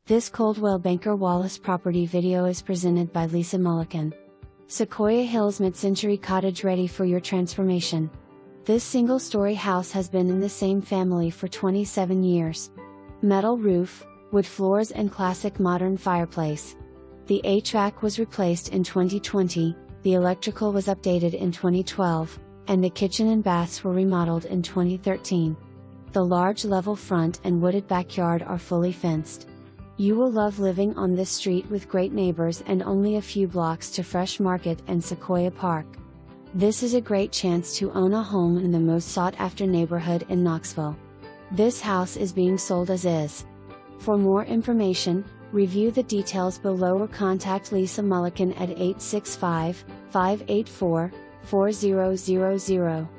This Coldwell Banker Wallace property video is presented by Lisa Mulliken. Sequoyah Hills mid-century cottage ready for your transformation. This single-story house has been in the same family for 27 years. Metal roof, wood floors and classic modern fireplace. The HVAC was replaced in 2020, the electrical was updated in 2012, and the kitchen and baths were remodeled in 2013. The large level front and wooded backyard are fully fenced. You will love living on this street with great neighbors and only a few blocks to Fresh Market and Sequoia Park. This is a great chance to own a home in the most sought-after neighborhood in Knoxville. This house is being sold as is. For more information, review the details below or contact Lisa Mulliken at 865-584-4000.